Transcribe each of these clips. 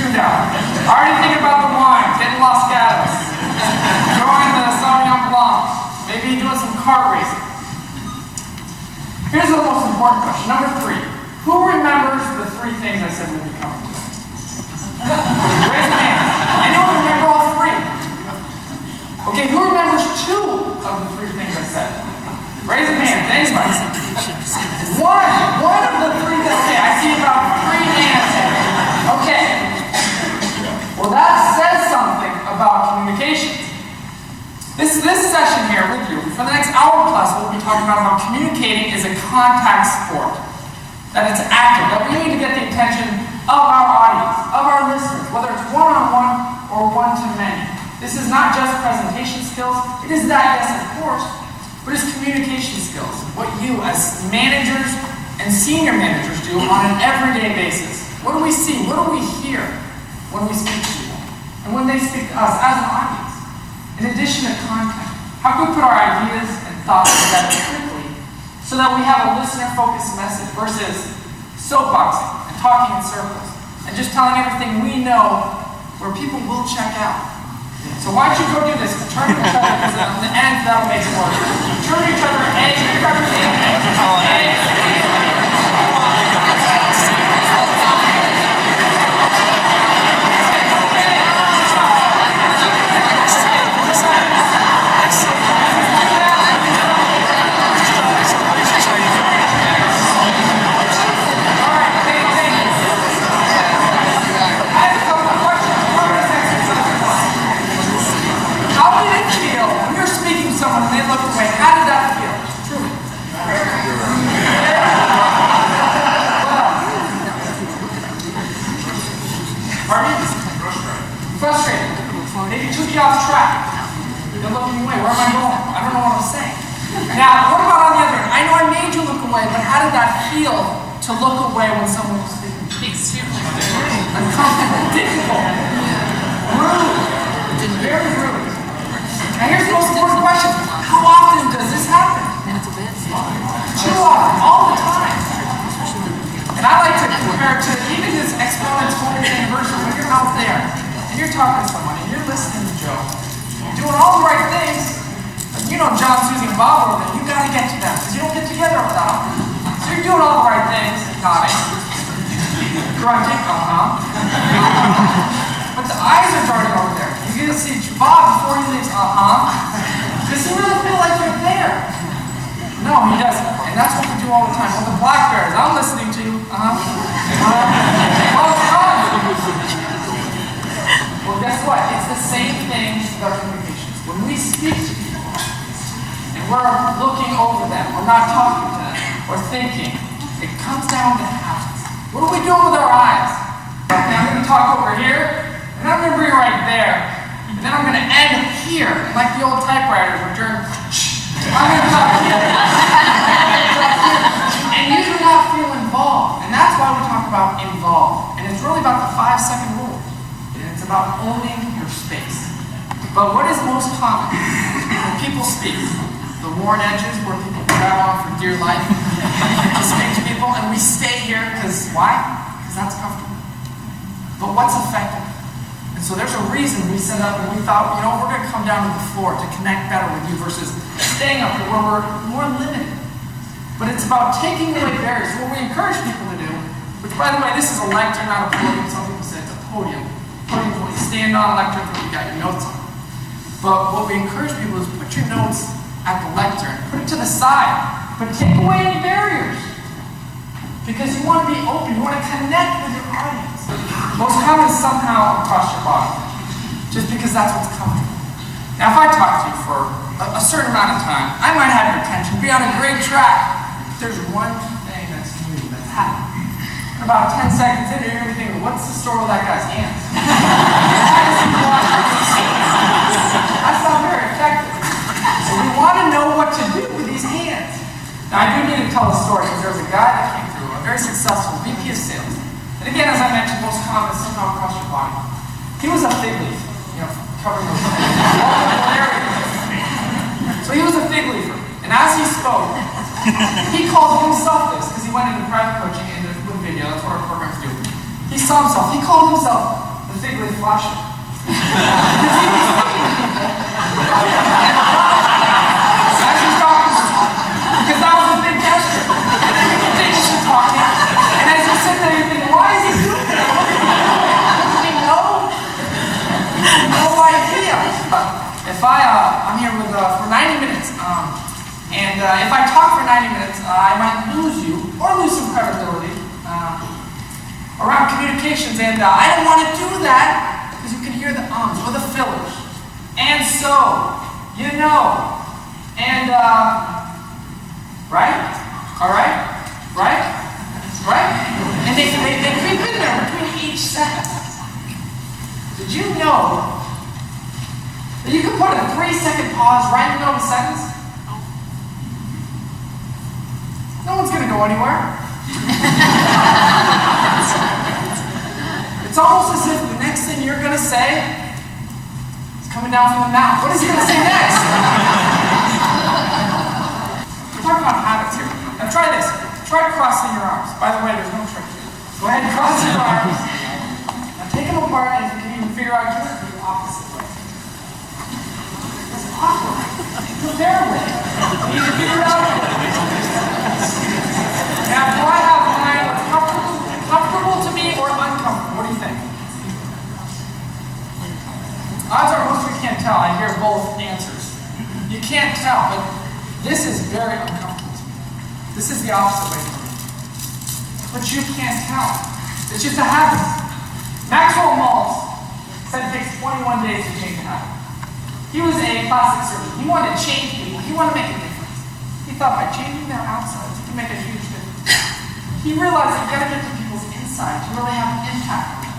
2 down. Already thinking about the wine, getting Los Gatos. Enjoying the Sauvignon Blanc. Maybe doing some kart racing. Here's the most important question. Number 3. Who remembers the 3 things I said would be coming to? Raise your hand. Anyone remember all 3? Okay, who remembers 2 of the 3 things I said? Raise your hand. Anybody? One of the 3 things. Okay, I see about 3 hands. Okay. Well, that says something about communication. This session here with you, for the next hour plus, we'll be talking about how communicating is a contact sport. That it's active, that we need to get the attention of our audience, of our listeners, whether it's one-on-one or one-to-many. This is not just presentation skills. It is that, yes, of course, but it's communication skills. What you, as managers and senior managers, do on an everyday basis. What do we see? What do we hear when we speak to people? And when they speak to us as an audience? In addition to content, how can we put our ideas and thoughts together quickly so that we have a listener-focused message versus soapboxing and talking in circles and just telling everything we know where people will check out? So why don't you go do this? Turn to each other, because in the end, that'll make it work. Turn to each other, off track. You're looking away. Where am I going? I don't know what I'm saying. Now, what about on the other end? I know I made you look away, but how did that feel to look away when someone was speaking? Extremely uncomfortable, difficult, rude, very rude. Now, here's the most important question: how often does this happen? Too often, all the time. And I like to compare it to even this Exponent's 40th anniversary. When you're out there and you're talking to someone and you're listening to Joe, you're doing all the right things. But you know John, Susie, and Bob over there. You got to get to them because you don't get together without them. So you're doing all the right things, nodding, grunting, but the eyes are darting over there. You get to see Bob before he leaves, Does he really feel like you're there? No, he doesn't. And that's what we do all the time. Well, the Black Bears, I'm listening to you. Well, guess what? It's the same thing with our communications. When we speak to people, and we're looking over them, we're not talking to them, we're thinking, it comes down to habits. What are we doing with our eyes? Okay, I'm going to talk over here, and I'm going to bring it right there, and then I'm going to end here, like the old typewriters where during, I'm going to talk here. And you do not feel involved. And that's why we talk about involved. And it's really about the 5-second rule. And it's about owning your space. But what is most common when people speak? The worn edges where people grab on for dear life to speak to people, and we stay here because why? Because that's comfortable. But what's effective? And so there's a reason we set up and we thought, we're going to come down to the floor to connect better with you versus staying up here where we're more limited. But it's about taking away barriers. What we encourage people to do, which by the way, this is a lectern, not a podium. Some people say it's a podium. Podium is what you stand on, lectern, you got your notes on. But what we encourage people is put your notes at the lectern. Put it to the side. But take away any barriers. Because you want to be open. You want to connect with your audience. Most common is somehow across your body. Just because that's what's comfortable. Now, if I talk to you for a certain amount of time, I might have your attention, be on a great track. There's one thing that's new, that's happening. In about 10 seconds in, you're going to be thinking, what's the story with that guy's hands? That's not very effective. So we want to know what to do with these hands. Now, I do need to tell a story because there was a guy that came through, a very successful VP of sales. And again, as I mentioned, most common is somehow across your body. He was a fig leaf, covering those areas. So he was a fig leafer. And as he spoke, he called himself this, because he went into private coaching and with video, that's what our programs do. He saw himself, he called himself particularly flashy. As he's talking, because that was a big gesture. People think he's talking, and as you sit there, you think, why is he doing that? No idea. If I'm here with for 90 minutes, and if I talk for 90 minutes, I might lose you or lose some credibility around communications, and I don't want to do that because you can hear the ums or the fillers. And so, you know, and right? All right? Right? Right? And they creep in there between each sentence. Did you know that you can put a 3-second pause right in the middle of a sentence? No one's going to go anywhere. It's almost as if the next thing you're going to say is coming down from the mouth. What is he going to say next? We're talking about habits here. Now try this. Try crossing your arms. By the way, there's no trick here. Go ahead and cross your arms. Now take them apart, and if you can even figure out yours, do the opposite way. It's awkward. It's terrible. You need to figure it out. Now, do I have mine comfortable to me or uncomfortable? What do you think? Odds are most of you can't tell. I hear both answers. You can't tell, but this is very uncomfortable to me. This is the opposite way for me. But you can't tell. It's just a habit. Maxwell Maltz said it takes 21 days to change a habit. He was a plastic surgeon. He wanted to change people. He wanted to make a difference. He thought by changing their outsides, he could make a huge difference. He realized that you got to get to people's insides to really have an impact.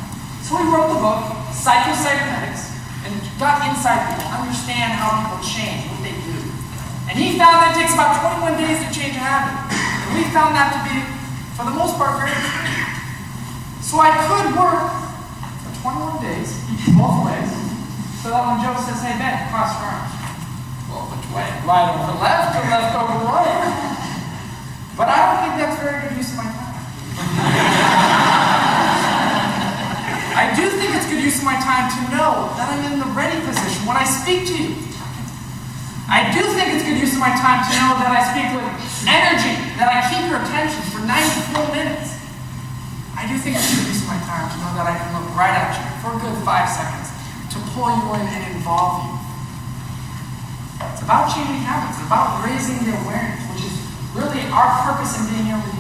So he wrote the book, Psycho-Cybernetics, and got inside people, understand how people change, what they do. And he found that it takes about 21 days to change a habit. And we found that to be, for the most part, very effective. So I could work for 21 days, both ways, so that when Joe says, hey Ben, cross your arms. Well, which way? Right over left or left over right? But I don't think that's very good use of my time. I do think it's good use of my time to know that I'm in the ready position when I speak to you. I do think it's good use of my time to know that I speak with energy, that I keep your attention for 90 full minutes. I do think it's good use of my time to know that I can look right at you for a good 5 seconds to pull you in and involve you. It's about changing habits. It's about raising the awareness, which is really our purpose in being here with you.